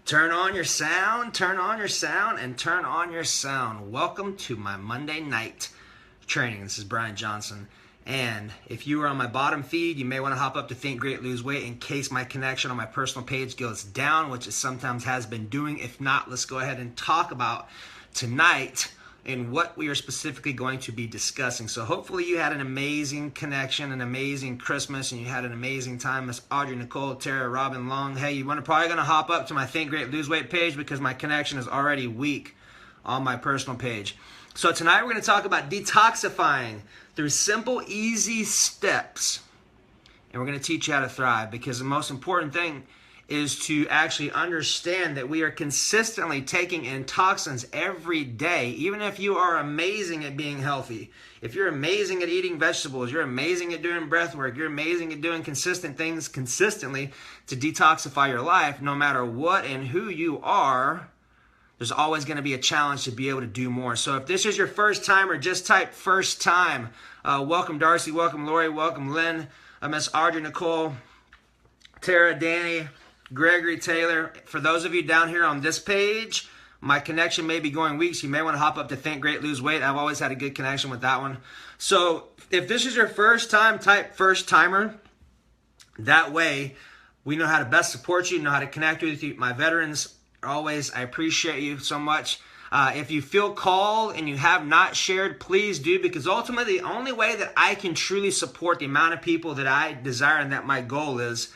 Turn on your sound, turn on your sound, and turn on your sound. Welcome to my Monday night training. This is Brian Johnson. And if you are on my bottom feed, you may want to hop up to Think Great, Lose Weight in case my connection on my personal page goes down, which it sometimes has been doing. If not, let's go ahead and talk about tonight and what we are specifically going to be discussing. So hopefully you had an amazing connection, an amazing Christmas, and you had an amazing time. Miss Audrey, Nicole, Tara, Robin, Long. Hey, you want to probably going to hop up to my Think Great, Lose Weight page because my connection is already weak on my personal page. So tonight we're going to talk about detoxifying through simple, easy steps. And we're going to teach you how to thrive, because the most important thing is to actually understand that we are consistently taking in toxins every day. Even if you are amazing at being healthy, if you're amazing at eating vegetables, you're amazing at doing breath work, you're amazing at doing consistent things consistently to detoxify your life, no matter what and who you are, there's always going to be a challenge to be able to do more. So if this is your first time, or just type first time, welcome Darcy, welcome Lori, welcome Lynn, Miss Audrey, Nicole, Tara, Danny, Gregory, Taylor. For those of you down here on this page, my connection may be going weak, so you may want to hop up to Think Great, Lose Weight. I've always had a good connection with that one. So if this is your first time, type first timer. That way we know how to best support you, know how to connect with you. My veterans, always, I appreciate you so much. If you feel called and you have not shared, please do, because ultimately the only way that I can truly support the amount of people that I desire and that my goal is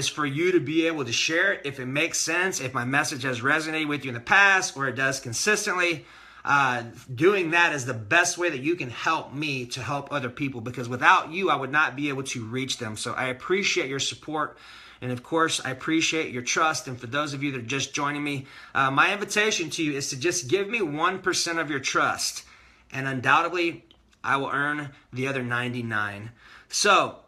for you to be able to share it if it makes sense, if my message has resonated with you in the past, or it does consistently. Doing that is the best way that you can help me to help other people, because without you, I would not be able to reach them. So I appreciate your support. And of course, I appreciate your trust. And for those of you that are just joining me, my invitation to you is to just give me 1% of your trust. And undoubtedly, I will earn the other 99. So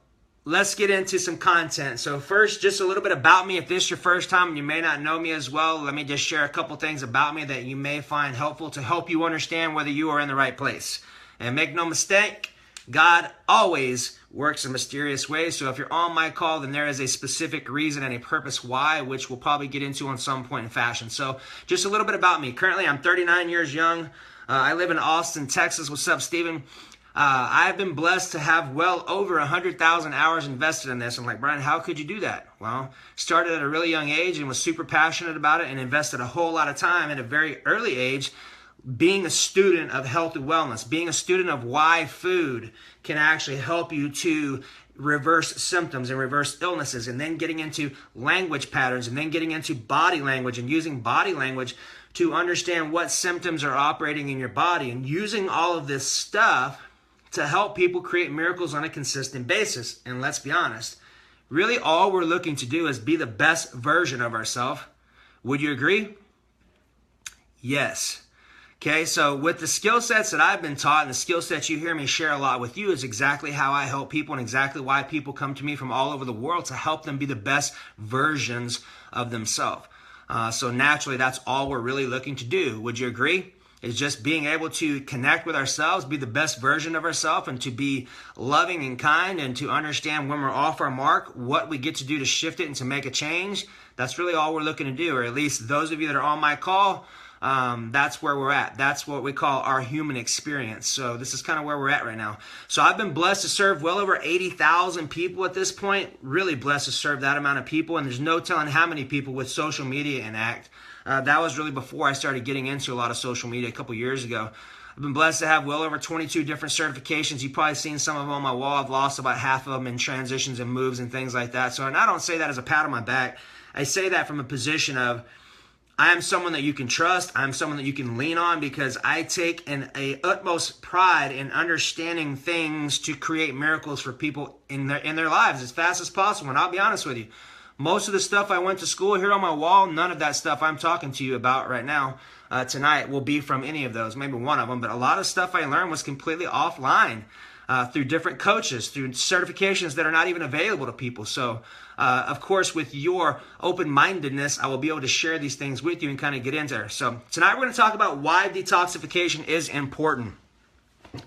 let's get into some content. So first, just a little bit about me. If this is your first time and you may not know me as well, let me just share a couple things about me that you may find helpful to help you understand whether you are in the right place. And make no mistake, God always works in mysterious ways. So if you're on my call, then there is a specific reason and a purpose why, which we'll probably get into on some point in fashion. So just a little bit about me. Currently, I'm 39 years young. I live in Austin, Texas. What's up, Steven? I've been blessed to have well over 100,000 hours invested in this. I'm like, Brian, how could you do that? Well, started at a really young age and was super passionate about it, and invested a whole lot of time at a very early age being a student of health and wellness, being a student of why food can actually help you to reverse symptoms and reverse illnesses, and then getting into language patterns, and then getting into body language and using body language to understand what symptoms are operating in your body, and using all of this stuff to help people create miracles on a consistent basis. And let's be honest, really all we're looking to do is be the best version of ourselves. Would you agree? Yes. Okay, so with the skill sets that I've been taught, and the skill sets you hear me share a lot with you, is exactly how I help people, and exactly why people come to me from all over the world, to help them be the best versions of themselves. So naturally, that's all we're really looking to do. Would you agree? Is just being able to connect with ourselves, be the best version of ourselves, and to be loving and kind, and to understand when we're off our mark, what we get to do to shift it and to make a change. That's really all we're looking to do, or at least those of you that are on my call, that's where we're at. That's what we call our human experience. So this is kind of where we're at right now. So I've been blessed to serve well over 80,000 people at this point. Really blessed to serve that amount of people. And there's no telling how many people with social media enact. That was really before I started getting into a lot of social media a couple years ago. I've been blessed to have well over 22 different certifications. You've probably seen some of them on my wall. I've lost about half of them in transitions and moves and things like that. So, and I don't say that as a pat on my back. I say that from a position of, I am someone that you can trust. I'm someone that you can lean on, because I take a utmost pride in understanding things to create miracles for people in their lives as fast as possible. And I'll be honest with you, most of the stuff I went to school here on my wall, none of that stuff I'm talking to you about right now tonight will be from any of those, maybe one of them. But a lot of stuff I learned was completely offline through different coaches, through certifications that are not even available to people. So of course, with your open-mindedness, I will be able to share these things with you and kind of get into it. So tonight we're going to talk about why detoxification is important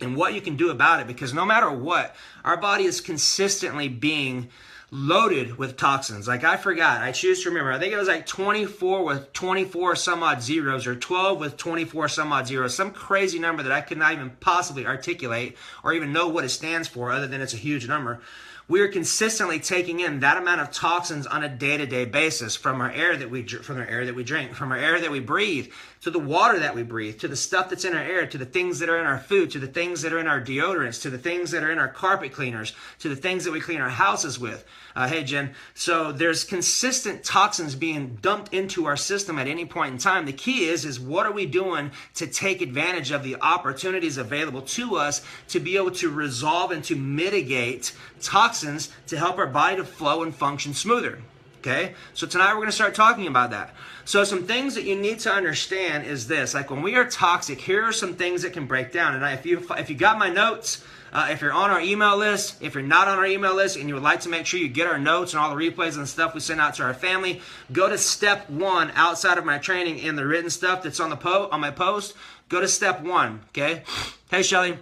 and what you can do about it, because no matter what, our body is consistently being loaded with toxins. Like I forgot, I choose to remember. I think it was like 24 with 24 some odd zeros, or 12 with 24 some odd zeros. Some crazy number that I could not even possibly articulate or even know what it stands for, other than it's a huge number. We are consistently taking in that amount of toxins on a day-to-day basis from our air that we drink, from our air that we breathe, to the water that we breathe, to the stuff that's in our air, to the things that are in our food, to the things that are in our deodorants, to the things that are in our carpet cleaners, to the things that we clean our houses with. Hey, Jen. So there's consistent toxins being dumped into our system at any point in time. The key is what are we doing to take advantage of the opportunities available to us to be able to resolve and to mitigate toxins to help our body to flow and function smoother. Okay, so tonight we're going to start talking about that. So some things that you need to understand is this: like when we are toxic, here are some things that can break down. And if you got my notes, if you're on our email list, if you're not on our email list, and you would like to make sure you get our notes and all the replays and stuff we send out to our family, go to step 1 outside of my training in the written stuff that's on on my post. Go to step 1. Okay. Hey Shelly,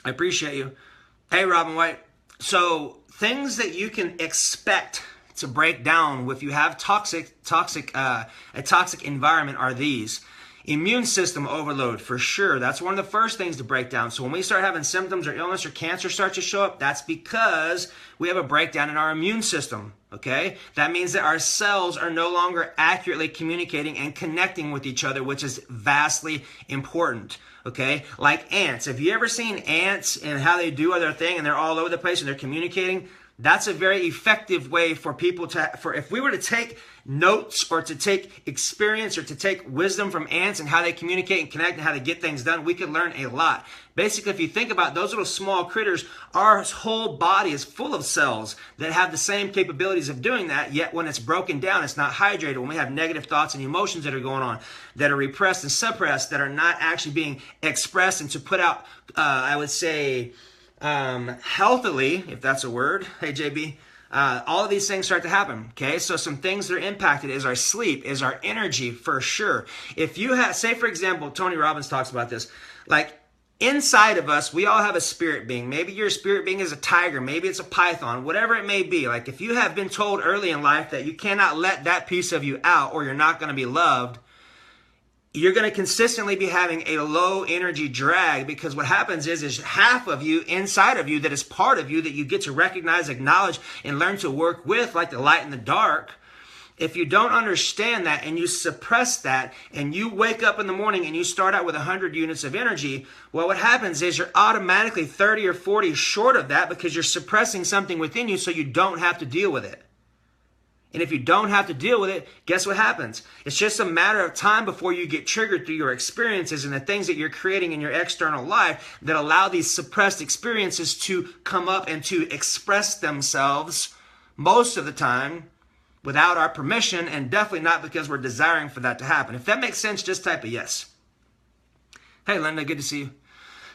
I appreciate you. Hey Robin White. So things that you can expect to break down if you have a toxic environment are these. Immune system overload, for sure. That's one of the first things to break down. So when we start having symptoms or illness or cancer starts to show up, that's because we have a breakdown in our immune system. Okay? That means that our cells are no longer accurately communicating and connecting with each other, which is vastly important. Okay? Like ants. Have you ever seen ants and how they do their thing and they're all over the place and they're communicating? That's a very effective way for people if we were to take notes or to take experience or to take wisdom from ants and how they communicate and connect and how they get things done, we could learn a lot. Basically, if you think about those little small critters, our whole body is full of cells that have the same capabilities of doing that, yet when it's broken down, it's not hydrated. When we have negative thoughts and emotions that are going on, that are repressed and suppressed, that are not actually being expressed and to put out, I would say, healthily, if that's a word. Hey, JB. All of these things start to happen. Okay, so some things that are impacted is our sleep, is our energy, for sure. If you have, say for example, Tony Robbins talks about this, like inside of us, we all have a spirit being. Maybe your spirit being is a tiger, maybe it's a python, whatever it may be. Like if you have been told early in life that you cannot let that piece of you out or you're not going to be loved, you're going to consistently be having a low energy drag, because what happens is half of you inside of you that is part of you that you get to recognize, acknowledge, and learn to work with, like the light and the dark. If you don't understand that and you suppress that and you wake up in the morning and you start out with 100 units of energy, well, what happens is you're automatically 30 or 40 short of that because you're suppressing something within you so you don't have to deal with it. And if you don't have to deal with it, guess what happens? It's just a matter of time before you get triggered through your experiences and the things that you're creating in your external life that allow these suppressed experiences to come up and to express themselves most of the time without our permission, and definitely not because we're desiring for that to happen. If that makes sense, just type a yes. Hey, Linda, good to see you.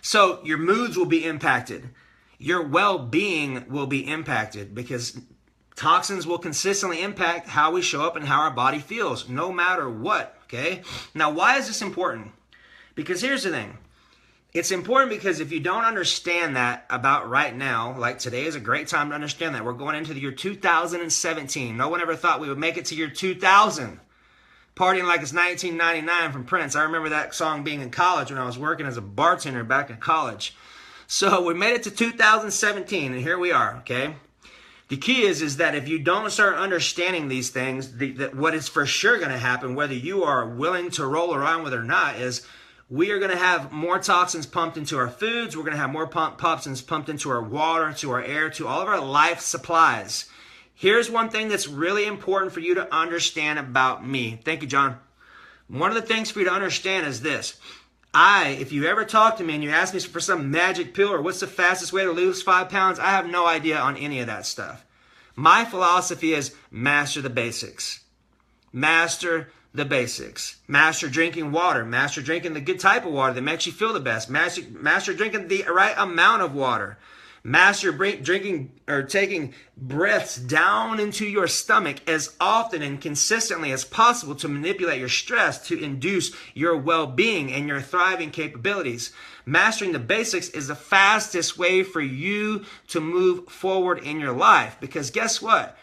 So your moods will be impacted. Your well-being will be impacted because toxins will consistently impact how we show up and how our body feels, no matter what, okay? Now, why is this important? Because here's the thing. It's important because if you don't understand that about right now, like today is a great time to understand that. We're going into the year 2017. No one ever thought we would make it to year 2000. Partying like it's 1999 from Prince. I remember that song being in college when I was working as a bartender back in college. So we made it to 2017, and here we are, okay? The key is that if you don't start understanding these things, what is for sure going to happen, whether you are willing to roll around with it or not, is we are going to have more toxins pumped into our foods. We're going to have more toxins pumped into our water, to our air, to all of our life supplies. Here's one thing that's really important for you to understand about me. Thank you, John. One of the things for you to understand is this. If you ever talk to me and you ask me for some magic pill or what's the fastest way to lose 5 pounds, I have no idea on any of that stuff. My philosophy is master the basics. Master the basics. Master drinking water. Master drinking the good type of water that makes you feel the best. Master drinking the right amount of water. Master drinking or taking breaths down into your stomach as often and consistently as possible to manipulate your stress to induce your well-being and your thriving capabilities. Mastering the basics is the fastest way for you to move forward in your life, because guess what?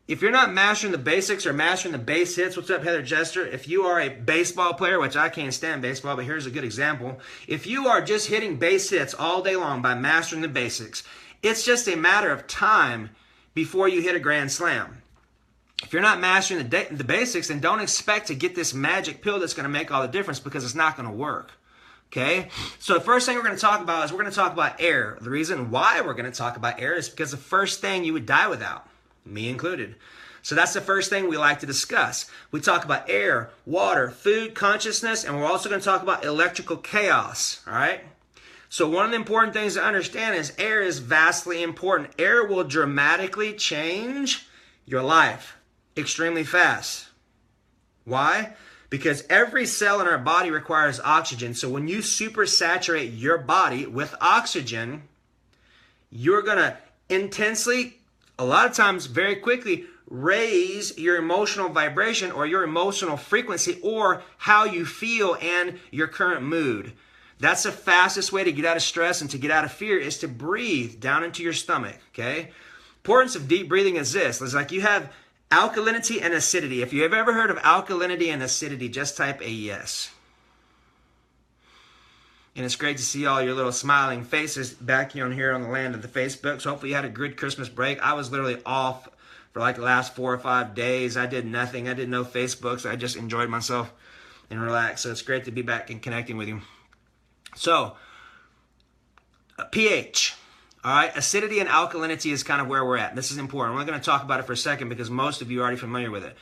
If you're not mastering the basics or mastering the base hits, what's up, Heather Jester? If you are a baseball player, which I can't stand baseball, but here's a good example. If you are just hitting base hits all day long by mastering the basics, it's just a matter of time before you hit a grand slam. If you're not mastering the basics, then don't expect to get this magic pill that's going to make all the difference, because it's not going to work. Okay, so the first thing we're going to talk about is we're going to talk about air. The reason why we're going to talk about air is because the first thing you would die without, me included. So that's the first thing we like to discuss. We talk about air, water, food, consciousness, and we're also going to talk about electrical chaos, all right? So one of the important things to understand is air is vastly important. Air will dramatically change your life extremely fast. Why? Because every cell in our body requires oxygen. So when you supersaturate your body with oxygen, you're going to intensely, a lot of times very quickly, raise your emotional vibration or your emotional frequency or how you feel and your current mood. That's the fastest way to get out of stress and to get out of fear, is to breathe down into your stomach, okay? Importance of deep breathing is this. It's like you have alkalinity and acidity. If you have ever heard of alkalinity and acidity, just type a yes. And it's great to see all your little smiling faces back here on the land of the Facebook. So hopefully you had a good Christmas break. I was literally off for like the last 4 or 5 days. I did nothing. I did no Facebook. So I just enjoyed myself and relaxed. So it's great to be back and connecting with you. So pH. All right. Acidity and alkalinity is kind of where we're at. This is important. We're going to talk about it for a second because most of you are already familiar with it.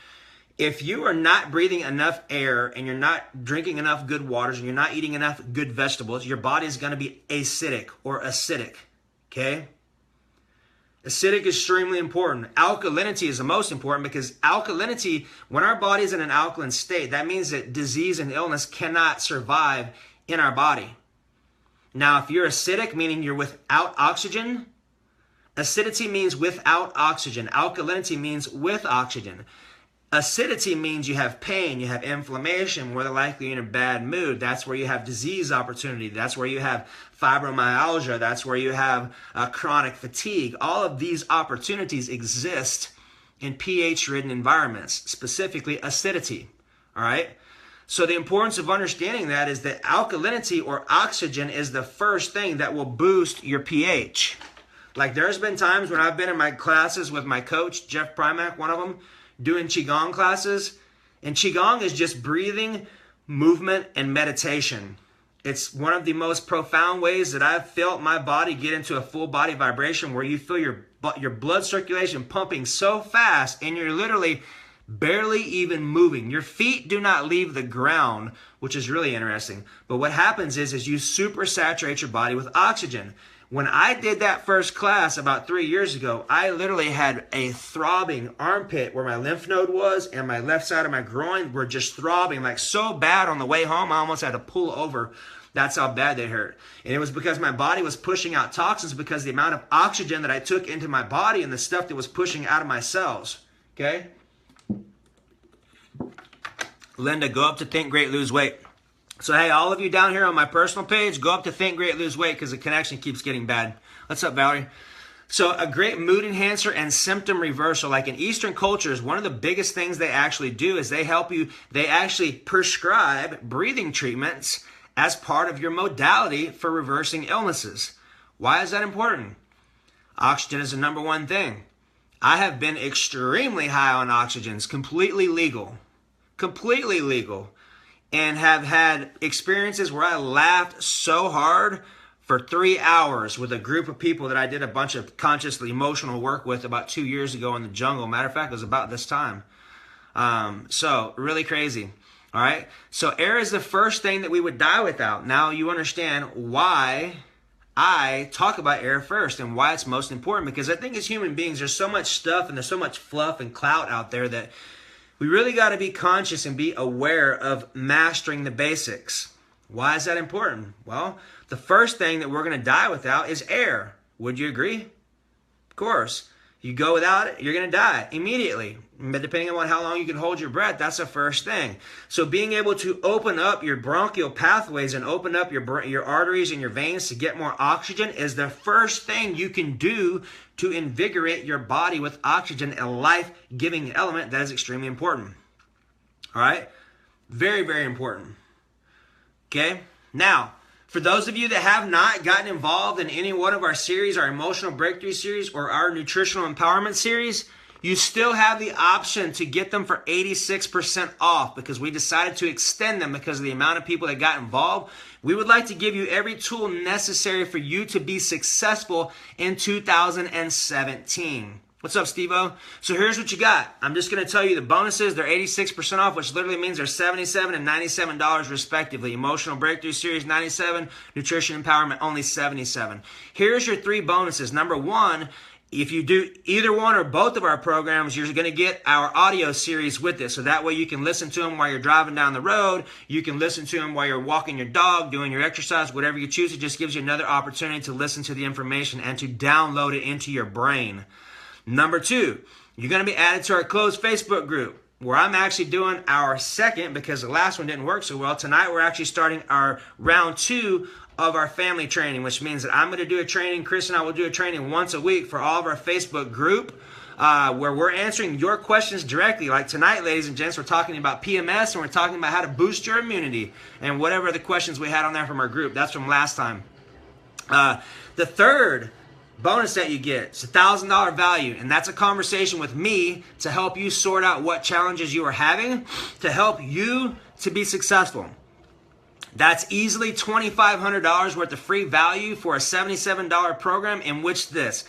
If you are not breathing enough air and you're not drinking enough good waters and you're not eating enough good vegetables, your body is going to be acidic or acidic, okay? Acidic is extremely important. Alkalinity is the most important, because alkalinity, when our body is in an alkaline state, that means that disease and illness cannot survive in our body. Now, if you're acidic, meaning you're without oxygen, acidity means without oxygen. Alkalinity means with oxygen. Acidity means you have pain, you have inflammation, more than likely you're in a bad mood. That's where you have disease opportunity. That's where you have fibromyalgia. That's where you have chronic fatigue. All of these opportunities exist in pH-ridden environments, specifically acidity. All right? So the importance of understanding that is that alkalinity or oxygen is the first thing that will boost your pH. Like there's been times when I've been in my classes with my coach, Jeff Primack, one of them, doing Qigong classes. And Qigong is just breathing, movement, and meditation. It's one of the most profound ways that I've felt my body get into a full body vibration, where you feel your blood circulation pumping so fast and you're literally barely even moving. Your feet do not leave the ground, which is really interesting. But what happens is you supersaturate your body with oxygen. When I did that first class about 3 years ago, I literally had a throbbing armpit where my lymph node was, and my left side of my groin were just throbbing like so bad on the way home I almost had to pull over. That's how bad they hurt. And it was because my body was pushing out toxins, because the amount of oxygen that I took into my body and the stuff that was pushing out of my cells. Okay? Linda, go up to Think Great, Lose Weight. So, hey, all of you down here on my personal page, go up to Think Great, Lose Weight, because the connection keeps getting bad. What's up, Valerie? So a great mood enhancer and symptom reversal, like in Eastern cultures, one of the biggest things they actually do is they actually prescribe breathing treatments as part of your modality for reversing illnesses. Why is that important? Oxygen is the number one thing. I have been extremely high on oxygens, completely legal, and have had experiences where I laughed so hard for 3 hours with a group of people that I did a bunch of consciously emotional work with about 2 years ago in the jungle. Matter of fact, it was about this time. So really crazy. All right. So air is the first thing that we would die without. Now you understand why I talk about air first and why it's most important, because I think as human beings, there's so much stuff and there's so much fluff and clout out there that we really got to be conscious and be aware of mastering the basics. Why is that important? Well, the first thing that we're going to die without is air. Would you agree? Of course. You go without it, you're going to die immediately. But depending on how long you can hold your breath, that's the first thing. So being able to open up your bronchial pathways and open up your arteries and your veins to get more oxygen is the first thing you can do to invigorate your body with oxygen, a life-giving element that is extremely important. All right? Very, very important. Okay? Now, for those of you that have not gotten involved in any one of our series, our Emotional Breakthrough series or our Nutritional Empowerment series, you still have the option to get them for 86% off because we decided to extend them because of the amount of people that got involved. We would like to give you every tool necessary for you to be successful in 2017. What's up, Steve-O? So here's what you got. I'm just going to tell you the bonuses. They're 86% off, which literally means they're $77 and $97 respectively. Emotional Breakthrough Series, $97. Nutrition Empowerment, only $77. Here's your 3 bonuses. Number 1, if you do either one or both of our programs, you're going to get our audio series with it. So that way you can listen to them while you're driving down the road. You can listen to them while you're walking your dog, doing your exercise, whatever you choose. It just gives you another opportunity to listen to the information and to download it into your brain. Number 2, you're going to be added to our closed Facebook group where I'm actually doing our second, because the last one didn't work so well. Tonight we're actually starting our round 2 of our family training, which means that I'm going to do a training. Chris and I will do a training once a week for all of our Facebook group where we're answering your questions directly. Like tonight, ladies and gents, we're talking about PMS and we're talking about how to boost your immunity and whatever the questions we had on there from our group. That's from last time. The third bonus that you get is $1,000 value, and that's a conversation with me to help you sort out what challenges you are having to help you to be successful. That's easily $2,500 worth of free value for a $77 program in which there's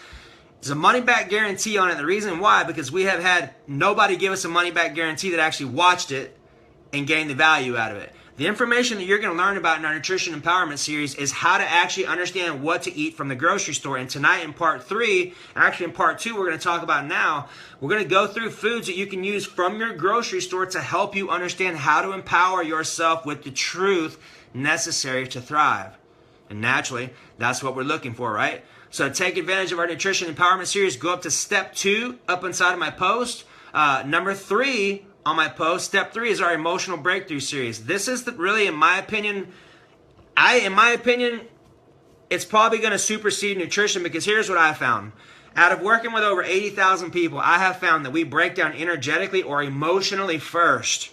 a money-back guarantee on it. The reason why, because we have had nobody give us a money-back guarantee that actually watched it and gained the value out of it. The information that you're going to learn about in our Nutrition Empowerment series is how to actually understand what to eat from the grocery store. And tonight in part 3, actually in part 2 we're going to talk about now, we're going to go through foods that you can use from your grocery store to help you understand how to empower yourself with the truth necessary to thrive. And naturally, that's what we're looking for, right? So take advantage of our Nutrition Empowerment series. Go up to step 2 up inside of my post. Number 3 on my post, step 3 is our Emotional Breakthrough series. This is really, in my opinion, it's probably going to supersede nutrition, because here's what I found. Out of working with over 80,000 people, I have found that we break down energetically or emotionally first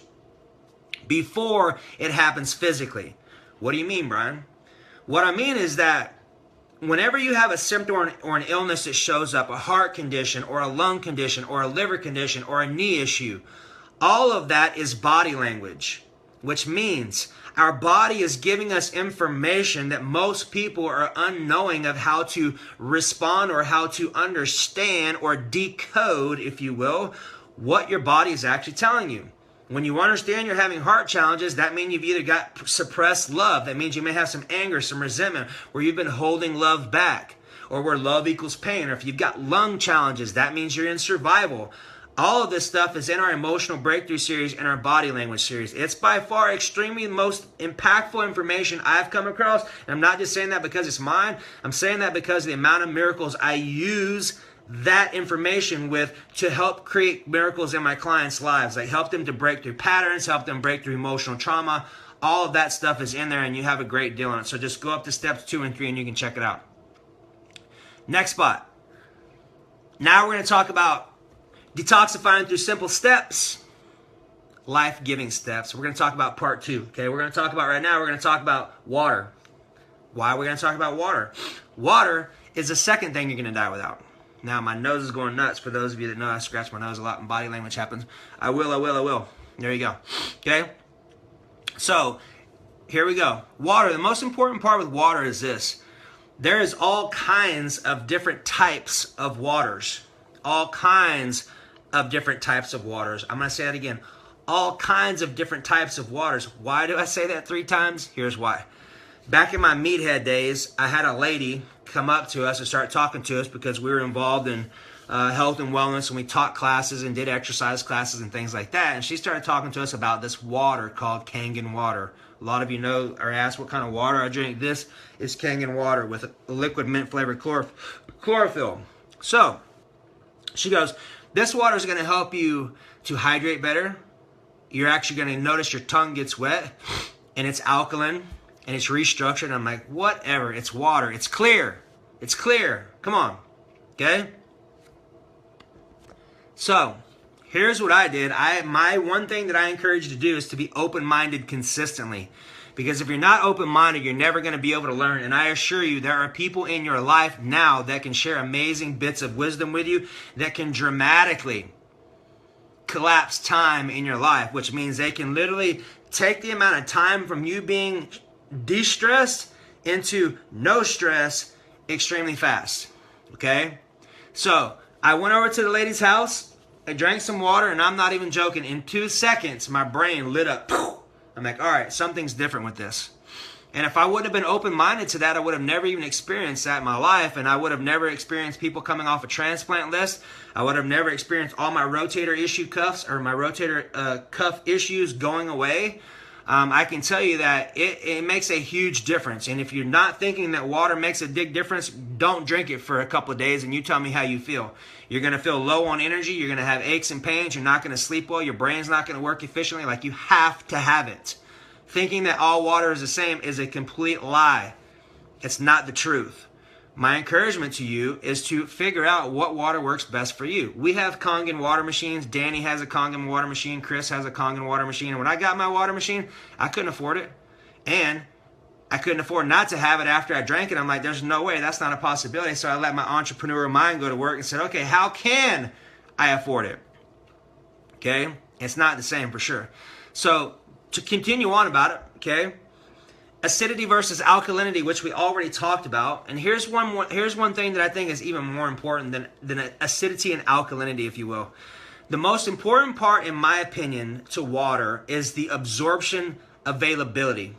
before it happens physically. What do you mean, Brian? What I mean is that whenever you have a symptom or an illness that shows up, a heart condition or a lung condition or a liver condition or a knee issue, all of that is body language, which means our body is giving us information that most people are unknowing of how to respond or how to understand or decode, if you will, what your body is actually telling you. When you understand you're having heart challenges, that means you've either got suppressed love. That means you may have some anger, some resentment, where you've been holding love back, or where love equals pain. Or if you've got lung challenges, that means you're in survival. All of this stuff is in our Emotional Breakthrough series and our Body Language series. It's by far extremely most impactful information I've come across. And I'm not just saying that because it's mine. I'm saying that because of the amount of miracles I use that information with to help create miracles in my clients' lives. I help them to break through patterns, help them break through emotional trauma. All of that stuff is in there, and you have a great deal on it. So just go up to steps 2 and 3 and you can check it out. Next spot. Now we're going to talk about detoxifying through simple steps, life-giving steps. We're going to talk about part 2. Okay, we're going to talk about right now, we're going to talk about water. Why are we going to talk about water? Water is the second thing you're going to die without. Now, my nose is going nuts. For those of you that know I scratch my nose a lot and body language happens. I will. There you go. Okay? So, here we go. Water. The most important part with water is this. There is all kinds of different types of waters. All kinds of different types of waters. I'm going to say that again. All kinds of different types of waters. Why do I say that 3 times? Here's why. Back in my meathead days, I had a lady come up to us and start talking to us because we were involved in health and wellness, and we taught classes and did exercise classes and things like that. And she started talking to us about this water called Kangen water. A lot of you know or ask what kind of water I drink. This is Kangen water with a liquid mint flavored chlorophyll. So she goes, this water is going to help you to hydrate better. You're actually going to notice your tongue gets wet, and it's alkaline, and it's restructured. And I'm like, whatever, it's water. It's clear. It's clear. Come on. Okay? So, here's what I did. My one thing that I encourage you to do is to be open-minded consistently. Because if you're not open-minded, you're never going to be able to learn. And I assure you, there are people in your life now that can share amazing bits of wisdom with you that can dramatically collapse time in your life, which means they can literally take the amount of time from you being de-stressed into no stress extremely fast. Okay? So, I went over to the lady's house, I drank some water, and I'm not even joking. In 2 seconds, my brain lit up. I'm like, all right, something's different with this. And if I wouldn't have been open-minded to that, I would have never even experienced that in my life, and I would have never experienced people coming off a transplant list. I would have never experienced all my rotator issue cuffs or my rotator cuff issues going away. I can tell you that it makes a huge difference. And if you're not thinking that water makes a big difference, don't drink it for a couple of days and you tell me how you feel. You're going to feel low on energy. You're going to have aches and pains. You're not going to sleep well. Your brain's not going to work efficiently. Like, you have to have it. Thinking that all water is the same is a complete lie. It's not the truth. My encouragement to you is to figure out what water works best for you. We have Kangen water machines. Danny has a Kangen water machine. Chris has a Kangen water machine. And when I got my water machine, I couldn't afford it. And I couldn't afford not to have it after I drank it. I'm like, there's no way. That's not a possibility. So I let my entrepreneurial mind go to work and said, okay, how can I afford it? Okay? It's not the same for sure. So to continue on about it, okay? Acidity versus alkalinity, which we already talked about. And here's one thing that I think is even more important than acidity and alkalinity, if you will. The most important part, in my opinion, to water is the absorption availability,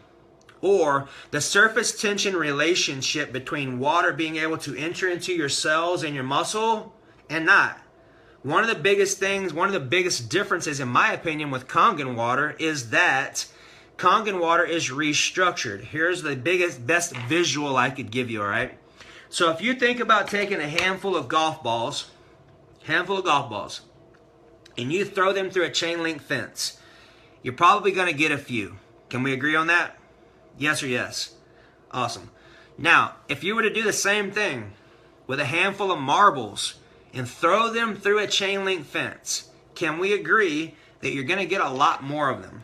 or the surface tension relationship between water being able to enter into your cells and your muscle and not. One of the biggest differences, in my opinion, with Kangen water is that Kangen water is restructured. Here's the best visual I could give you, all right? So if you think about taking a handful of golf balls, and you throw them through a chain link fence, you're probably going to get a few. Can we agree on that? Yes or yes? Awesome. Now, if you were to do the same thing with a handful of marbles and throw them through a chain link fence, can we agree that you're going to get a lot more of them?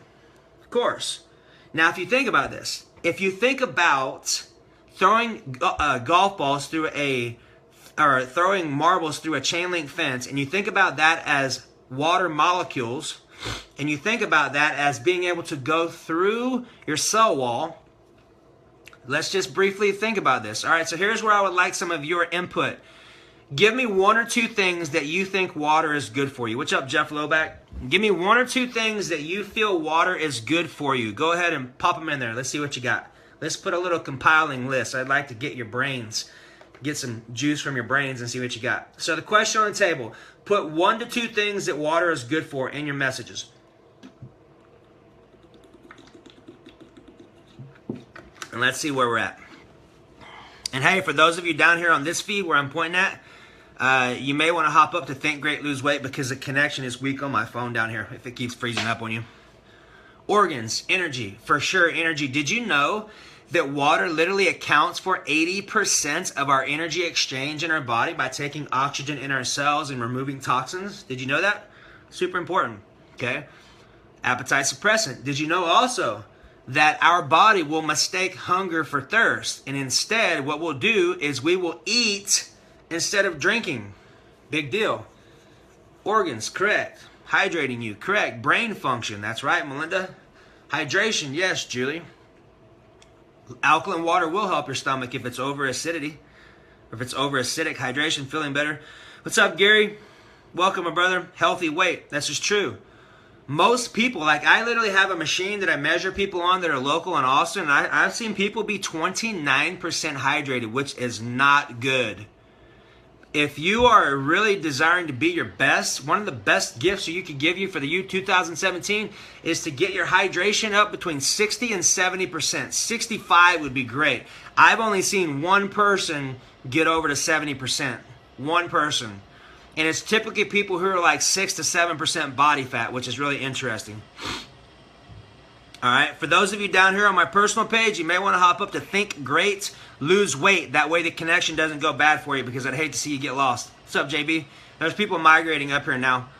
Of course. Now, if you think about this, if you think about throwing golf balls through throwing marbles through a chain link fence, and you think about that as water molecules, and you think about that as being able to go through your cell wall, let's just briefly think about this. All right, so here's where I would like some of your input. Give me 1 or 2 things that you think water is good for you. What's up, Jeff Loback? Give me 1 or 2 things that you feel water is good for you. Go ahead and pop them in there. Let's see what you got. Let's put a little compiling list. I'd like to get your brains, get some juice from your brains and see what you got. So the question on the table, put 1 to 2 things that water is good for in your messages. And let's see where we're at. And hey, for those of you down here on this feed where I'm pointing at, you may want to hop up to Think Great Lose Weight because the connection is weak on my phone down here if it keeps freezing up on you. Organs, energy, for sure energy. Did you know that water literally accounts for 80% of our energy exchange in our body by taking oxygen in our cells and removing toxins? Did you know that? Super important, okay? Appetite suppressant. Did you know also that our body will mistake hunger for thirst, and instead what we'll do is we will eat instead of drinking? Big deal. Organs, correct. Hydrating you, correct. Brain function, that's right, Melinda. Hydration, yes, Julie. Alkaline water will help your stomach if it's over acidity. If it's over acidic, hydration, feeling better. What's up, Gary? Welcome, my brother. Healthy weight, that's just true. Most people, like I literally have a machine that I measure people on that are local in Austin, and I've seen people be 29% hydrated, which is not good. if you are really desiring to be your best, one of the best gifts you could give you for the year 2017 is to get your hydration up between 60 and 70%. 65 would be great. I've only seen one person get over to 70%. One person. And it's typically people who are like 6 to 7% body fat, which is really interesting. All right, for those of you down here on my personal page, you may want to hop up to Think Great, Lose Weight. That way the connection doesn't go bad for you, because I'd hate to see you get lost. What's up, JB? There's people migrating up here now.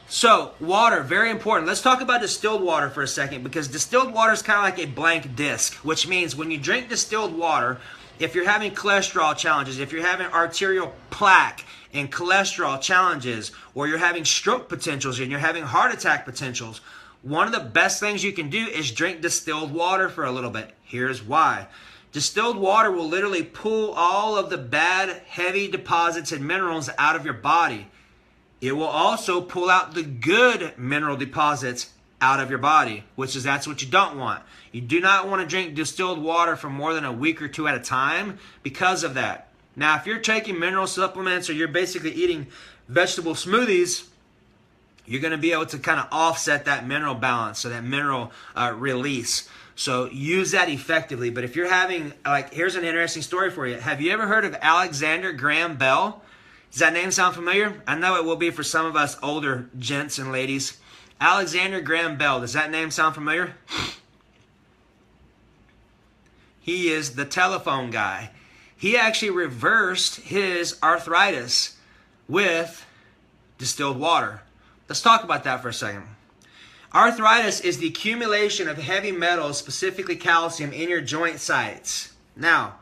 So, water, very important. Let's talk about distilled water for a second, because distilled water is kind of like a blank disc, which means when you drink distilled water, if you're having cholesterol challenges, if you're having arterial plaque and cholesterol challenges, or you're having stroke potentials and you're having heart attack potentials, one of the best things you can do is drink distilled water for a little bit. Here's why. Distilled water will literally pull all of the bad, heavy deposits and minerals out of your body. It will also pull out the good mineral deposits out of your body, that's what you don't want. You do not want to drink distilled water for more than a week or two at a time because of that. Now, if you're taking mineral supplements or you're basically eating vegetable smoothies, you're going to be able to kind of offset that mineral balance, so that mineral release. So use that effectively. But if you're having, here's an interesting story for you. Have you ever heard of Alexander Graham Bell? Does that name sound familiar? I know it will be for some of us older gents and ladies. Alexander Graham Bell, does that name sound familiar? He is the telephone guy. He actually reversed his arthritis with distilled water. Let's talk about that for a second. Arthritis is the accumulation of heavy metals, specifically calcium, in your joint sites. Now,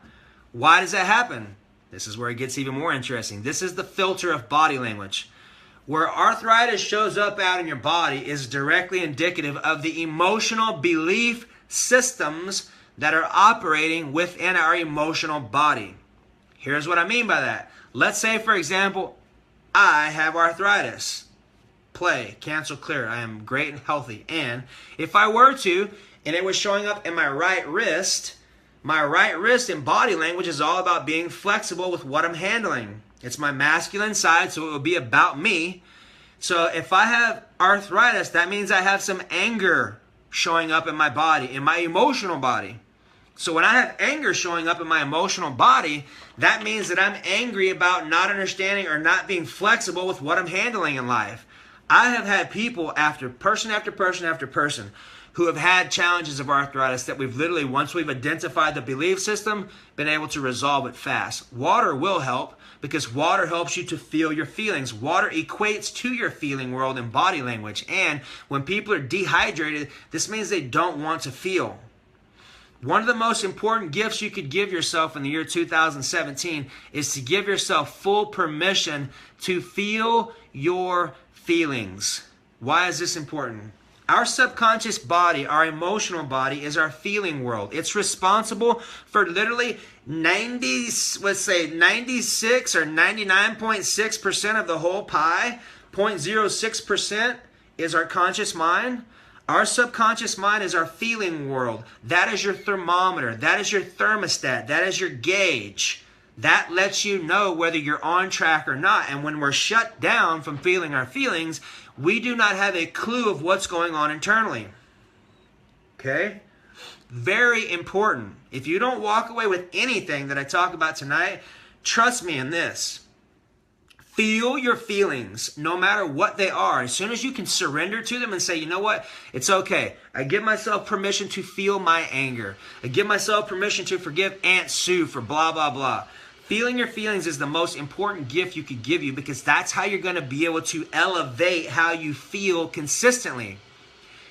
why does that happen? This is where it gets even more interesting. This is the filter of body language. Where arthritis shows up out in your body is directly indicative of the emotional belief systems that are operating within our emotional body. Here's what I mean by that. Let's say, for example, I have arthritis. Play, cancel, clear. I am great and healthy. And if I were to, and it was showing up in my right wrist in body language is all about being flexible with what I'm handling. It's my masculine side, so it will be about me. So if I have arthritis, that means I have some anger showing up in my body, in my emotional body. So when I have anger showing up in my emotional body, that means that I'm angry about not understanding or not being flexible with what I'm handling in life. I have had people after person who have had challenges of arthritis that we've literally, once we've identified the belief system, been able to resolve it fast. Water will help because water helps you to feel your feelings. Water equates to your feeling world and body language. And when people are dehydrated, this means they don't want to feel. One of the most important gifts you could give yourself in the year 2017 is to give yourself full permission to feel your feelings. Why is this important? Our subconscious body, our emotional body, is our feeling world. It's responsible for literally 96 or 99.6% of the whole pie. 0.06% is our conscious mind. Our subconscious mind is our feeling world. That is your thermometer. That is your thermostat. That is your gauge. That lets you know whether you're on track or not. And when we're shut down from feeling our feelings, we do not have a clue of what's going on internally. Okay? Very important. If you don't walk away with anything that I talk about tonight, trust me in this. Feel your feelings, no matter what they are. As soon as you can surrender to them and say, you know what? It's okay. I give myself permission to feel my anger. I give myself permission to forgive Aunt Sue for blah, blah, blah. Feeling your feelings is the most important gift you could give you because that's how you're going to be able to elevate how you feel consistently.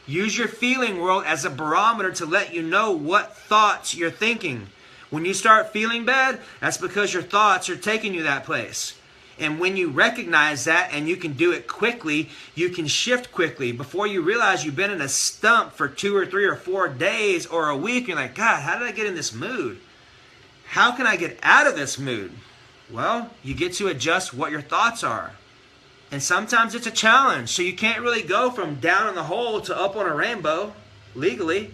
Use your feeling world as a barometer to let you know what thoughts you're thinking. When you start feeling bad, that's because your thoughts are taking you that place. And when you recognize that and you can do it quickly, you can shift quickly. Before you realize you've been in a stump for 2 or 3 or 4 days or a week, you're like, God, how did I get in this mood? How can I get out of this mood? Well, you get to adjust what your thoughts are. And sometimes it's a challenge. So you can't really go from down in the hole to up on a rainbow legally.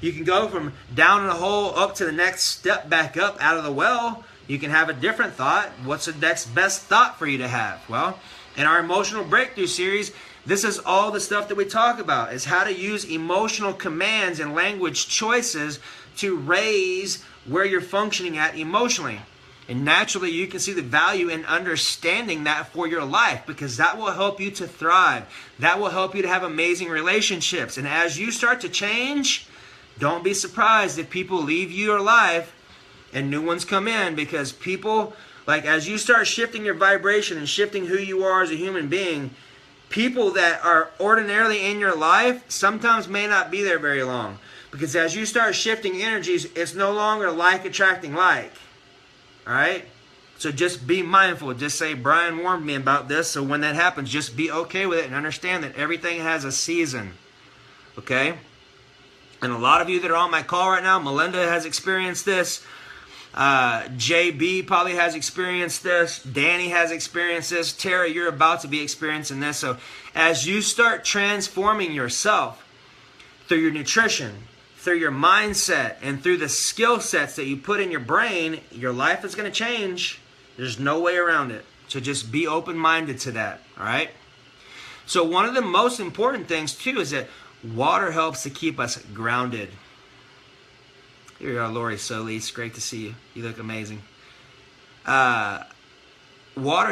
You can go from down in the hole up to the next step back up out of the well. You can have a different thought. What's the next best thought for you to have? Well, in our emotional breakthrough series, this is all the stuff that we talk about, is how to use emotional commands and language choices to raise where you're functioning at emotionally. And naturally, you can see the value in understanding that for your life, because that will help you to thrive. That will help you to have amazing relationships. And as you start to change, don't be surprised if people leave your life and new ones come in, because people, like, as you start shifting your vibration and shifting who you are as a human being, people that are ordinarily in your life sometimes may not be there very long. Because as you start shifting energies, it's no longer like attracting like. All right? So just be mindful. Just say, Brian warned me about this. So when that happens, just be okay with it and understand that everything has a season. Okay? And a lot of you that are on my call right now, Melinda has experienced this. JB probably has experienced this. Danny has experienced this. Tara, you're about to be experiencing this. So as you start transforming yourself through your nutrition, through your mindset, and through the skill sets that you put in your brain, your life is going to change. There's no way around it. So just be open-minded to that. All right? So one of the most important things too is that water helps to keep us grounded. Here you are, Lori Solis. Great to see you. You look amazing. Water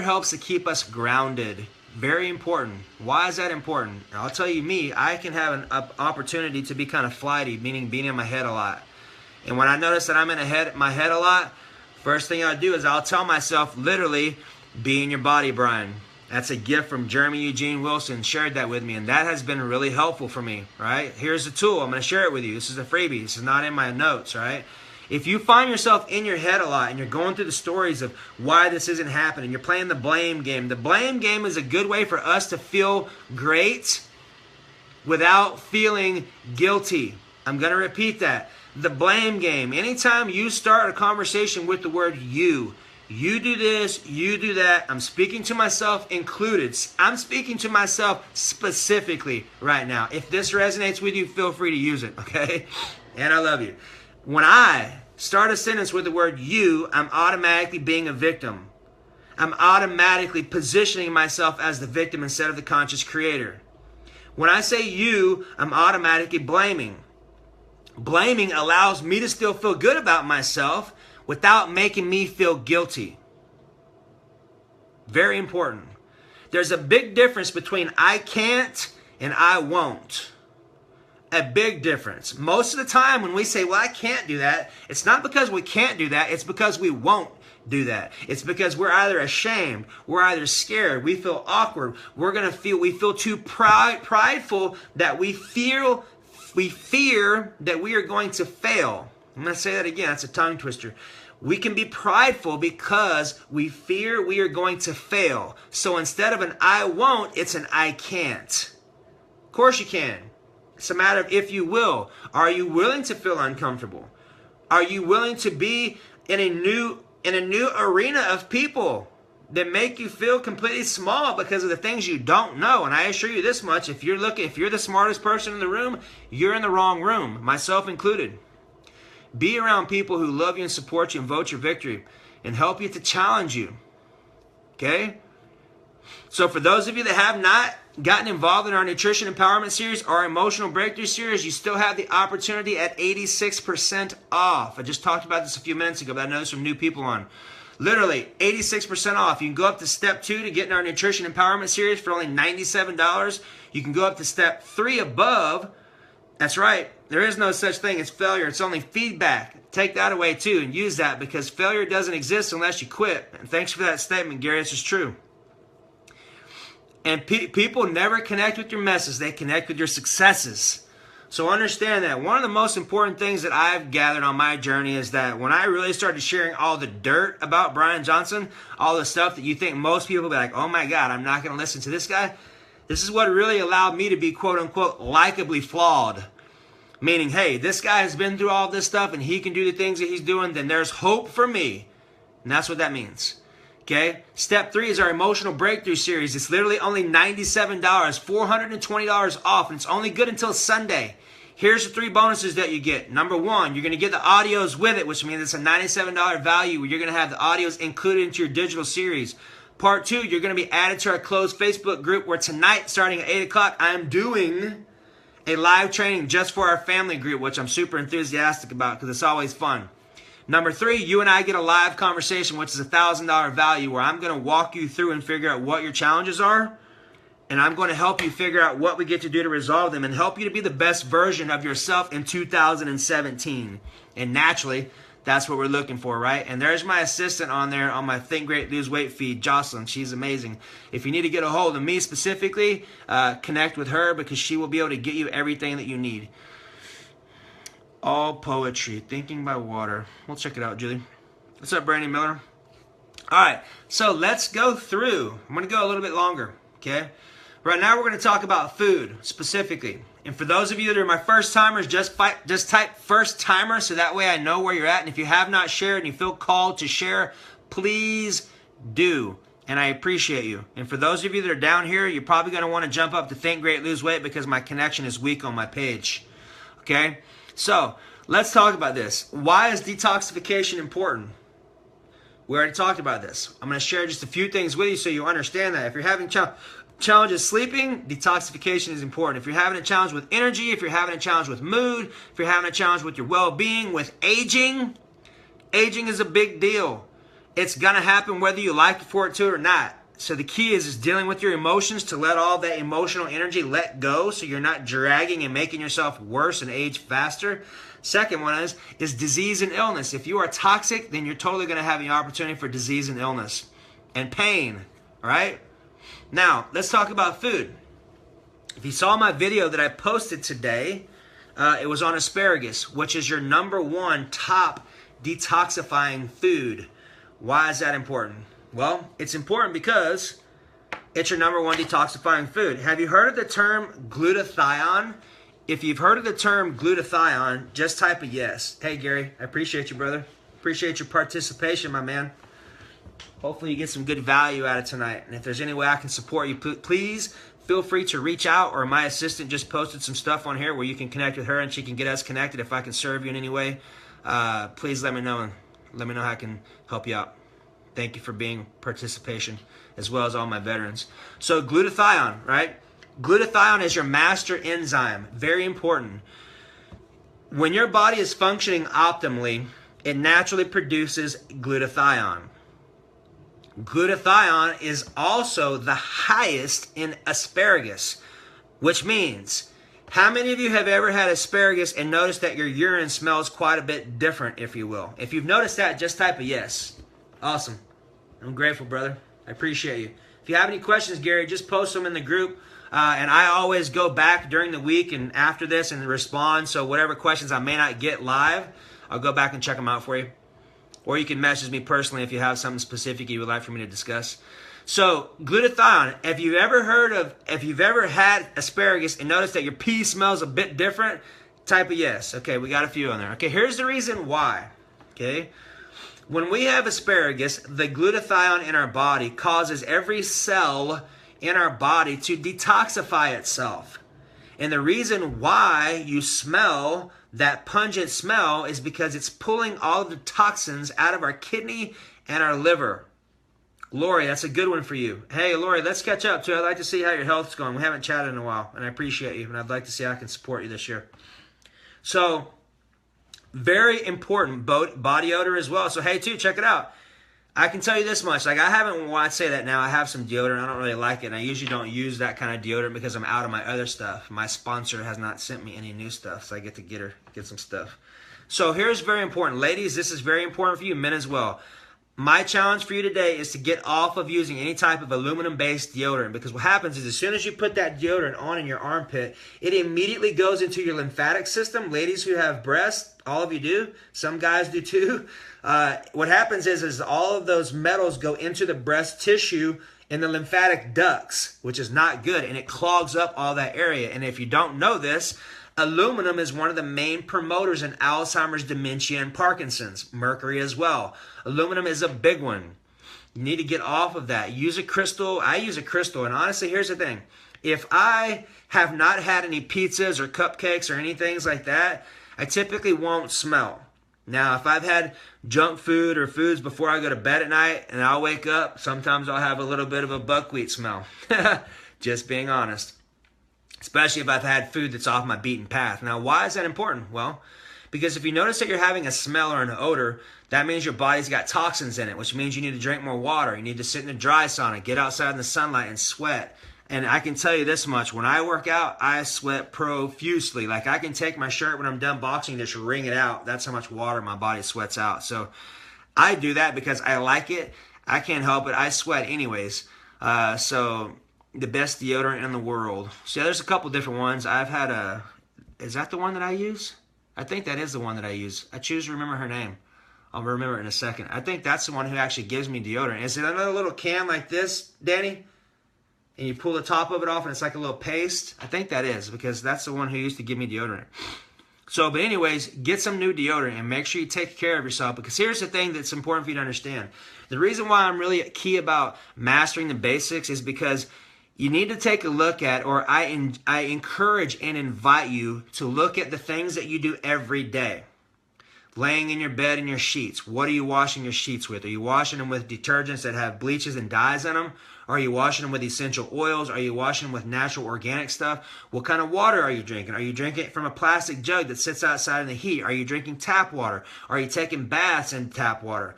helps to keep us grounded. Very important. Why is that important? I'll tell you, me, I can have an opportunity to be kind of flighty, meaning being in my head a lot. And when I notice that I'm in my head a lot, first thing I'll do is I'll tell myself, literally, be in your body, Brian. That's a gift from Jeremy Eugene Wilson. Shared that with me, and that has been really helpful for me, right? Here's the tool. I'm going to share it with you. This is a freebie. This is not in my notes, right? If you find yourself in your head a lot and you're going through the stories of why this isn't happening, you're playing the blame game. The blame game is a good way for us to feel great without feeling guilty. I'm going to repeat that. The blame game. Anytime you start a conversation with the word you do this, you do that. I'm speaking to myself included. I'm speaking to myself specifically right now. If this resonates with you, feel free to use it, okay? And I love you. When I start a sentence with the word you, I'm automatically being a victim. I'm automatically positioning myself as the victim instead of the conscious creator. When I say you, I'm automatically blaming. Blaming allows me to still feel good about myself without making me feel guilty. Very important. There's a big difference between I can't and I won't. A big difference. Most of the time when we say, well, I can't do that, it's not because we can't do that, it's because we won't do that. It's because we're either ashamed, we're either scared, we feel awkward, we feel too prideful that we fear that we are going to fail. I'm going to say that again. That's a tongue twister. We can be prideful because we fear we are going to fail. So instead of an I won't, it's an I can't. Of course you can. It's a matter of if you will. Are you willing to feel uncomfortable? Are you willing to be in a new arena of people that make you feel completely small because of the things you don't know? And I assure you this much, if you're the smartest person in the room, you're in the wrong room, myself included. Be around people who love you and support you and vote your victory and help you to challenge you. Okay? So for those of you that have not gotten involved in our Nutrition Empowerment Series, our Emotional Breakthrough Series, you still have the opportunity at 86% off. I just talked about this a few minutes ago, but I know some new people on. Literally, 86% off. You can go up to Step 2 to get in our Nutrition Empowerment Series for only $97. You can go up to Step 3 above. That's right. There is no such thing as failure. It's only feedback. Take that away too and use that, because failure doesn't exist unless you quit. And thanks for that statement, Gary. This is true. And people never connect with your messes. They connect with your successes. So understand that. One of the most important things that I've gathered on my journey is that when I really started sharing all the dirt about Brian Johnson, all the stuff that you think most people will be like, oh my God, I'm not going to listen to this guy. This is what really allowed me to be quote unquote likably flawed. Meaning, hey, this guy has been through all this stuff and he can do the things that he's doing, then there's hope for me. And that's what that means. Okay? Step 3 is our Emotional Breakthrough Series. It's literally only $97, $420 off, and it's only good until Sunday. Here's the 3 bonuses that you get. Number 1, you're going to get the audios with it, which means it's a $97 value where you're going to have the audios included into your digital series. Part 2, you're going to be added to our closed Facebook group where tonight, starting at 8 o'clock, I am doing a live training just for our family group, which I'm super enthusiastic about because it's always fun. Number 3, you and I get a live conversation, which is a $1,000 value where I'm going to walk you through and figure out what your challenges are. And I'm going to help you figure out what we get to do to resolve them and help you to be the best version of yourself in 2017. And naturally, that's what we're looking for, right? And there's my assistant on there on my Think Great Lose Weight feed, Jocelyn. She's amazing. If you need to get a hold of me specifically, connect with her because she will be able to get you everything that you need. All poetry, thinking by water. We'll check it out, Julie. What's up, Brandon Miller? All right, so let's go through. I'm going to go a little bit longer, okay? Right now we're going to talk about food specifically. And for those of you that are my first timers, just type first timer so that way I know where you're at. And if you have not shared and you feel called to share, please do. And I appreciate you. And for those of you that are down here, you're probably going to want to jump up to Think Great Lose Weight because my connection is weak on my page. Okay? So let's talk about this. Why is detoxification important? We already talked about this. I'm going to share just a few things with you so you understand that. If you're having challenges sleeping, detoxification is important. If you're having a challenge with energy, if you're having a challenge with mood, if you're having a challenge with your well-being, with aging, aging is a big deal. It's going to happen whether you like it for it to or not. So the key is dealing with your emotions to let all that emotional energy let go so you're not dragging and making yourself worse and age faster. Second one is disease and illness. If you are toxic, then you're totally going to have the opportunity for disease and illness and pain, all right? Now, let's talk about food. If you saw my video that I posted today, it was on asparagus, which is your #1 top detoxifying food. Why is that important? Well, it's important because it's your #1 detoxifying food. Have you heard of the term glutathione? If you've heard of the term glutathione, just type a yes. Hey, Gary, I appreciate you, brother. Appreciate your participation, my man. Hopefully you get some good value out of tonight. And if there's any way I can support you, please feel free to reach out. Or my assistant just posted some stuff on here where you can connect with her and she can get us connected. If I can serve you in any way, please let me know. Let me know how I can help you out. Thank you for being participation, as well as all my veterans. So glutathione, right? Glutathione is your master enzyme. Very important. When your body is functioning optimally, it naturally produces glutathione. Glutathione is also the highest in asparagus, which means, how many of you have ever had asparagus and noticed that your urine smells quite a bit different, if you will? If you've noticed that, just type a yes. Awesome. I'm grateful, brother. I appreciate you. If you have any questions, Gary, just post them in the group. And I always go back during the week and after this and respond. So whatever questions I may not get live, I'll go back and check them out for you. Or you can message me personally if you have something specific you would like for me to discuss. So glutathione, if you've ever had asparagus and noticed that your pee smells a bit different, type a yes. Okay, we got a few on there. Okay, here's the reason why. Okay, when we have asparagus, the glutathione in our body causes every cell in our body to detoxify itself. And the reason why you smell that pungent smell is because it's pulling all of the toxins out of our kidney and our liver. Lori, that's a good one for you. Hey, Lori, let's catch up too. I'd like to see how your health's going. We haven't chatted in a while, and I appreciate you, and I'd like to see how I can support you this year. So, very important body odor as well. So, hey, too, check it out. I can tell you this much. Like, I haven't, well, I'd say that now, I have some deodorant. I don't really like it, and I usually don't use that kind of deodorant because I'm out of my other stuff. My sponsor has not sent me any new stuff, so I get to get some stuff. So, here's very important. Ladies, this is very important for you, men as well. My challenge for you today is to get off of using any type of aluminum-based deodorant, because what happens is as soon as you put that deodorant on in your armpit, it immediately goes into your lymphatic system. Ladies who have breasts, all of you do. Some guys do too. What happens is all of those metals go into the breast tissue in the lymphatic ducts, which is not good, and it clogs up all that area. And if you don't know this, aluminum is one of the main promoters in Alzheimer's, dementia, and Parkinson's. Mercury as well. Aluminum is a big one. You need to get off of that. Use a crystal. I use a crystal. And honestly, here's the thing. If I have not had any pizzas or cupcakes or anything like that, I typically won't smell. Now, if I've had junk food or foods before I go to bed at night and I'll wake up, sometimes I'll have a little bit of a buckwheat smell. Just being honest. Especially if I've had food that's off my beaten path. Now, why is that important? Well, because if you notice that you're having a smell or an odor, that means your body's got toxins in it, which means you need to drink more water. You need to sit in a dry sauna, get outside in the sunlight and sweat. And I can tell you this much, when I work out, I sweat profusely. Like I can take my shirt when I'm done boxing, just wring it out. That's how much water my body sweats out. So I do that because I like it. I can't help it. I sweat anyways. So the best deodorant in the world. So yeah, there's a couple different ones. I've had is that the one that I use? I think that is the one that I use. I choose to remember her name. I'll remember it in a second. I think that's the one who actually gives me deodorant. Is it another little can like this, Danny? And you pull the top of it off and it's like a little paste? I think that is, because that's the one who used to give me deodorant. So, but anyways, get some new deodorant and make sure you take care of yourself, because here's the thing that's important for you to understand. The reason why I'm really key about mastering the basics is because you need to take a look at, or I encourage and invite you to look at the things that you do every day. Laying in your bed in your sheets. What are you washing your sheets with? Are you washing them with detergents that have bleaches and dyes in them? Are you washing them with essential oils? Are you washing them with natural organic stuff? What kind of water are you drinking? Are you drinking it from a plastic jug that sits outside in the heat? Are you drinking tap water? Are you taking baths in tap water?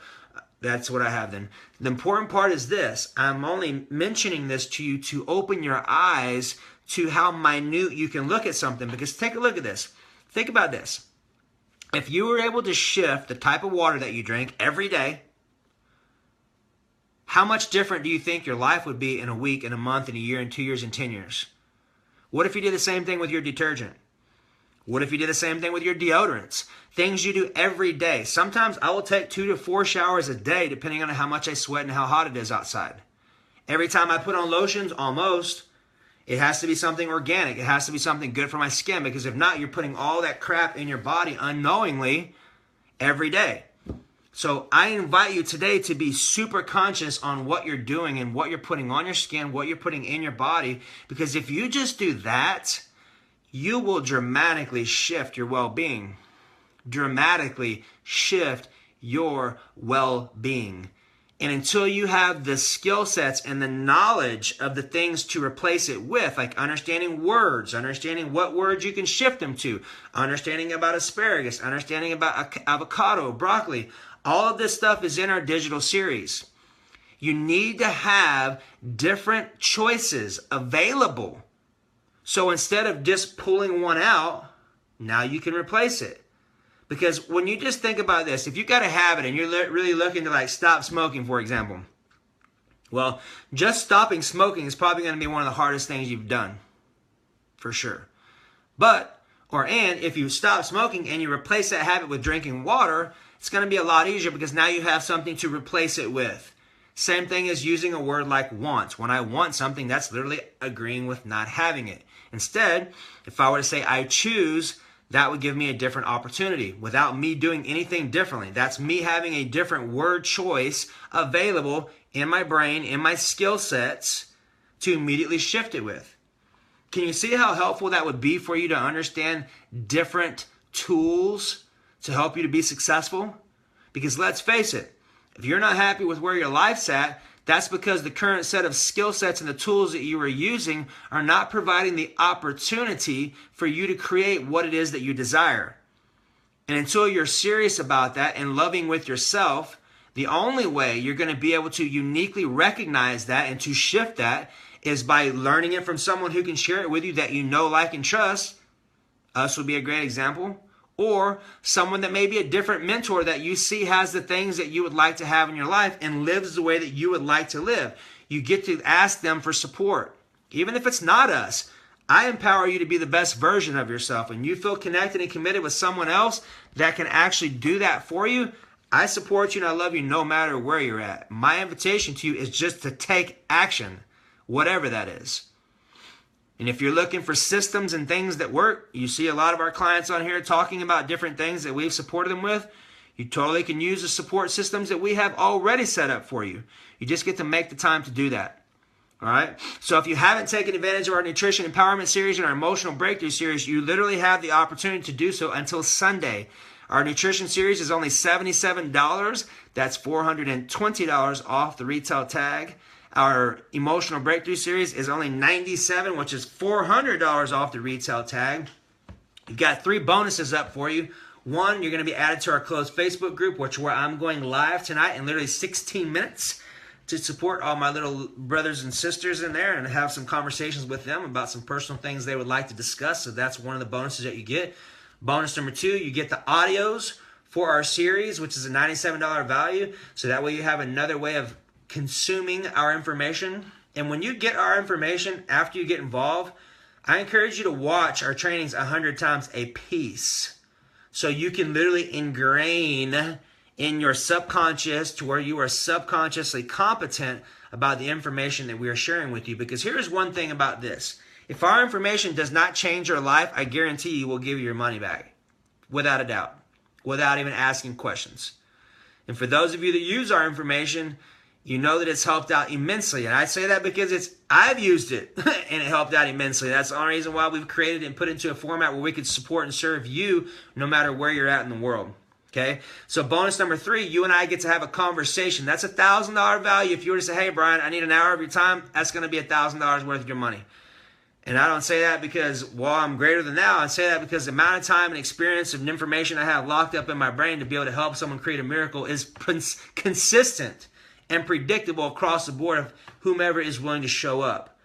That's what I have then. The important part is this. I'm only mentioning this to you to open your eyes to how minute you can look at something, because take a look at this. Think about this. If you were able to shift the type of water that you drink every day, how much different do you think your life would be in a week, in a month, in a year, in 2 years, in 10 years? What if you did the same thing with your detergent? What if you did the same thing with your deodorants? Things you do every day. Sometimes I will take 2 to 4 showers a day, depending on how much I sweat and how hot it is outside. Every time I put on lotions, almost, it has to be something organic. It has to be something good for my skin, because if not, you're putting all that crap in your body unknowingly every day. So I invite you today to be super conscious on what you're doing and what you're putting on your skin, what you're putting in your body, because if you just do that, you will dramatically shift your well-being. Dramatically shift your well-being. And until you have the skill sets and the knowledge of the things to replace it with, like understanding words, understanding what words you can shift them to, understanding about asparagus, understanding about avocado, broccoli, all of this stuff is in our digital series. You need to have different choices available. So instead of just pulling one out, now you can replace it. Because when you just think about this, if you've got a habit and you're really looking to like stop smoking, for example, well, just stopping smoking is probably going to be one of the hardest things you've done, for sure. And if you stop smoking and you replace that habit with drinking water, it's going to be a lot easier, because now you have something to replace it with. Same thing as using a word like want. When I want something, that's literally agreeing with not having it. Instead, if I were to say I choose, that would give me a different opportunity without me doing anything differently. That's me having a different word choice available in my brain, in my skill sets, to immediately shift it with. Can you see how helpful that would be for you to understand different tools to help you to be successful? Because let's face it, if you're not happy with where your life's at, that's because the current set of skill sets and the tools that you are using are not providing the opportunity for you to create what it is that you desire. And until you're serious about that and loving with yourself, the only way you're going to be able to uniquely recognize that and to shift that is by learning it from someone who can share it with you that you know, like, and trust. Us would be a great example. Or someone that may be a different mentor that you see has the things that you would like to have in your life and lives the way that you would like to live. You get to ask them for support. Even if it's not us, I empower you to be the best version of yourself. And you feel connected and committed with someone else that can actually do that for you, I support you and I love you no matter where you're at. My invitation to you is just to take action, whatever that is. And if you're looking for systems and things that work, you see a lot of our clients on here talking about different things that we've supported them with. You totally can use the support systems that we have already set up for you. You just get to make the time to do that. All right. So if you haven't taken advantage of our Nutrition Empowerment Series and our Emotional Breakthrough Series, you literally have the opportunity to do so until Sunday. Our Nutrition Series is only $77. That's $420 off the retail tag. Our Emotional Breakthrough Series is only $97, which is $400 off the retail tag. We've got 3 bonuses up for you. One, you're going to be added to our closed Facebook group, where I'm going live tonight in literally 16 minutes to support all my little brothers and sisters in there and have some conversations with them about some personal things they would like to discuss. So that's one of the bonuses that you get. Bonus number 2, you get the audios for our series, which is a $97 value. So that way you have another way of consuming our information. And when you get our information after you get involved, I encourage you to watch our trainings 100 times a piece. So you can literally ingrain in your subconscious to where you are subconsciously competent about the information that we are sharing with you. Because here's one thing about this. If our information does not change your life, I guarantee you we'll give you your money back. Without a doubt. Without even asking questions. And for those of you that use our information, you know that it's helped out immensely. And I say that because I've used it and it helped out immensely. That's the only reason why we've created it and put it into a format where we could support and serve you no matter where you're at in the world. Okay, so bonus number 3, you and I get to have a conversation. That's a $1,000 value. If you were to say, hey, Brian, I need an hour of your time, that's going to be $1,000 worth of your money. And I don't say that because, well, I'm greater than thou. I say that because the amount of time and experience and information I have locked up in my brain to be able to help someone create a miracle is consistent and predictable across the board of whomever is willing to show up.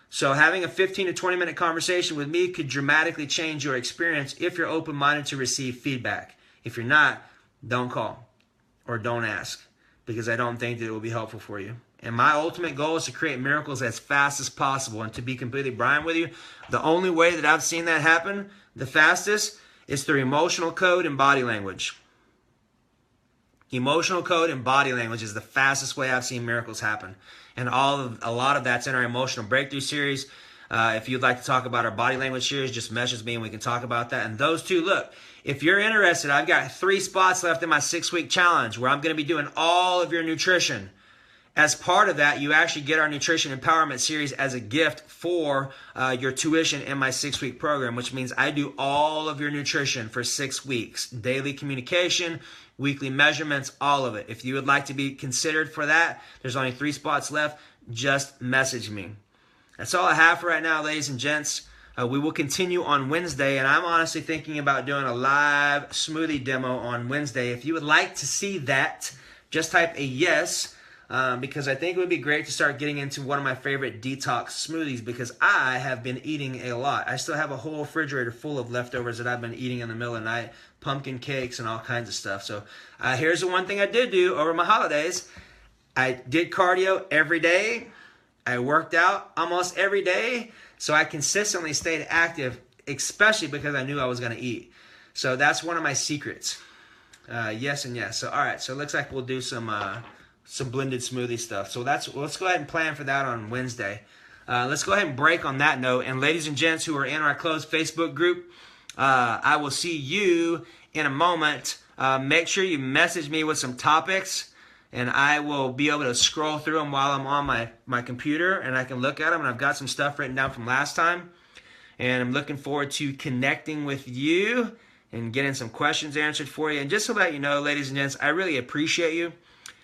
So having a 15 to 20 minute conversation with me could dramatically change your experience if you're open-minded to receive feedback. If you're not, don't call or don't ask, because I don't think that it will be helpful for you. And my ultimate goal is to create miracles as fast as possible. And to be completely Brian with you, the only way that I've seen that happen the fastest is through emotional code and body language. Emotional code and body language is the fastest way I've seen miracles happen. And a lot of that's in our Emotional Breakthrough Series. If you'd like to talk about our body language series, just message me and we can talk about that. And those two, look, if you're interested, I've got 3 spots left in my 6-week challenge where I'm going to be doing all of your nutrition. As part of that, you actually get our Nutrition Empowerment Series as a gift for your tuition in my 6-week program, which means I do all of your nutrition for 6 weeks. Daily communication, weekly measurements, all of it. If you would like to be considered for that, there's only 3 spots left. Just message me. That's all I have for right now, ladies and gents. We will continue on Wednesday, and I'm honestly thinking about doing a live smoothie demo on Wednesday. If you would like to see that, just type a yes, because I think it would be great to start getting into one of my favorite detox smoothies, because I have been eating a lot. I still have a whole refrigerator full of leftovers that I've been eating in the middle of the night, pumpkin cakes and all kinds of stuff. So here's the one thing I did do over my holidays. I did cardio every day. I worked out almost every day. So I consistently stayed active, especially because I knew I was going to eat. So that's one of my secrets. Yes and yes. So all right. So it looks like we'll do some blended smoothie stuff. So let's go ahead and plan for that on Wednesday. Let's go ahead and break on that note. And ladies and gents who are in our closed Facebook group, I will see you in a moment. Make sure you message me with some topics, and I will be able to scroll through them while I'm on my computer, and I can look at them. And I've got some stuff written down from last time. And I'm looking forward to connecting with you and getting some questions answered for you. And just to let you know, ladies and gents, I really appreciate you.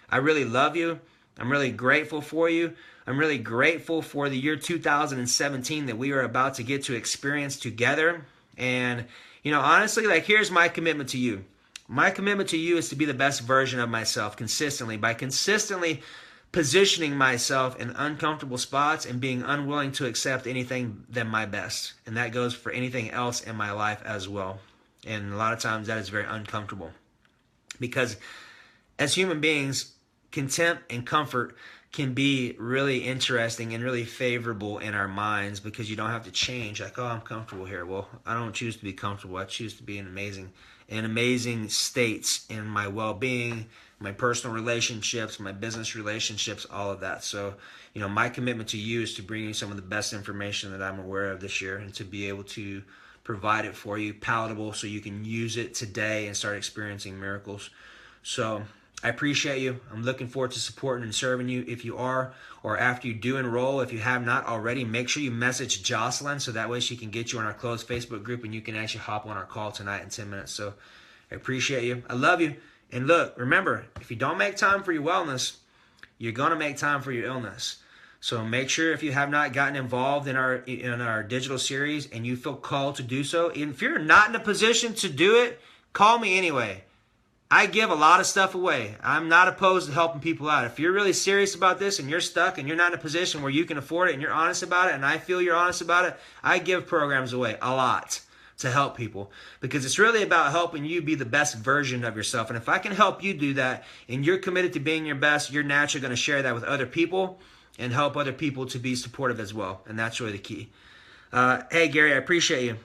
I really love you. I'm really grateful for you. I'm really grateful for the year 2017 that we are about to get to experience together. And, you know, honestly, like, here's my commitment to you. My commitment to you is to be the best version of myself consistently, by consistently positioning myself in uncomfortable spots and being unwilling to accept anything than my best. And that goes for anything else in my life as well. And a lot of times that is very uncomfortable, because as human beings, contempt and comfort can be really interesting and really favorable in our minds, because you don't have to change. Like, oh, I'm comfortable here. Well, I don't choose to be comfortable. I choose to be in amazing states in my well-being, my personal relationships, my business relationships, all of that. So, you know, my commitment to you is to bring you some of the best information that I'm aware of this year, and to be able to provide it for you, palatable, so you can use it today and start experiencing miracles. So I appreciate you. I'm looking forward to supporting and serving you. If you are, or after you do enroll, if you have not already, make sure you message Jocelyn so that way she can get you on our closed Facebook group and you can actually hop on our call tonight in 10 minutes. So I appreciate you. I love you. And look, remember, if you don't make time for your wellness, you're going to make time for your illness. So make sure if you have not gotten involved in our digital series and you feel called to do so, and if you're not in a position to do it, call me anyway. I give a lot of stuff away. I'm not opposed to helping people out. If you're really serious about this and you're stuck and you're not in a position where you can afford it and you're honest about it and I feel you're honest about it, I give programs away a lot to help people because it's really about helping you be the best version of yourself. And if I can help you do that and you're committed to being your best, you're naturally going to share that with other people and help other people to be supportive as well. And that's really the key. Hey, Gary, I appreciate you.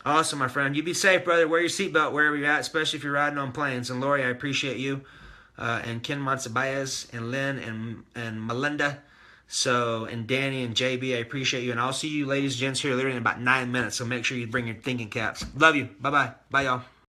Awesome, my friend. You be safe, brother. Wear your seatbelt wherever you're at, especially if you're riding on planes. And Lori, I appreciate you. And Ken Monsabayas and Lynn and Melinda. So, and Danny and JB, I appreciate you. And I'll see you ladies and gents here literally in about 9 minutes. So make sure you bring your thinking caps. Love you. Bye-bye. Bye, y'all.